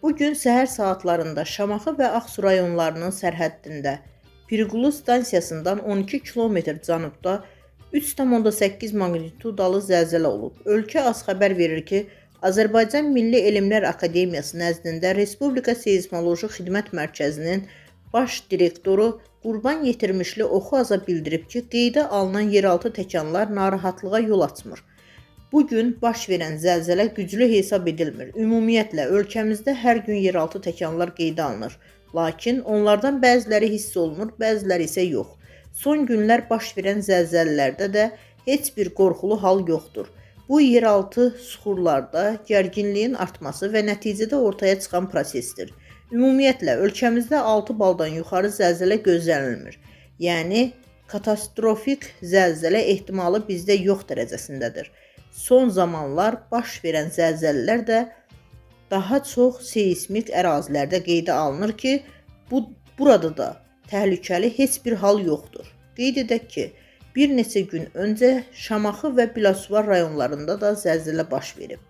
Bugün səhər saatlarında Şamaxı və Ağsu rayonlarının sərhəddində Pirqulu stansiyasından 12 kilometr cənubda 3,8 maqnitudalı zəlzələ olub. Ölkə AS xəbər verir ki, Azərbaycan Milli Elmlər Akademiyası nəzdində Respublika Seizmoloji Xidmət Mərkəzinin baş direktoru Qurban Yetirmişli Oxuaza bildirib ki, qeydə alınan yeraltı təkanlar narahatlığa yol açmır. Bugün baş verən zəlzələ güclü hesab edilmir. Ümumiyyətlə, ölkəmizdə hər gün yeraltı təkanlar qeydə alınır. Lakin onlardan bəziləri hiss olunur, bəziləri isə yox. Son günlər baş verən zəlzələlərdə də heç bir qorxulu hal yoxdur. Bu, yeraltı süxurlarda gərginliyin artması və nəticədə ortaya çıxan prosesdir. Ümumiyyətlə, ölkəmizdə 6 baldan yuxarı zəlzələ gözlənilmir. Yəni, katastrofik zəlzələ ehtimalı bizdə yox dərəcəsindədir. Son zamanlar baş verən zəlzələlər də daha çox seismik ərazilərdə qeydə alınır ki, burada da təhlükəli heç bir hal yoxdur. Qeyd edək ki, bir neçə gün öncə Şamaxı və Biləsuvar rayonlarında da zəlzələ baş verib.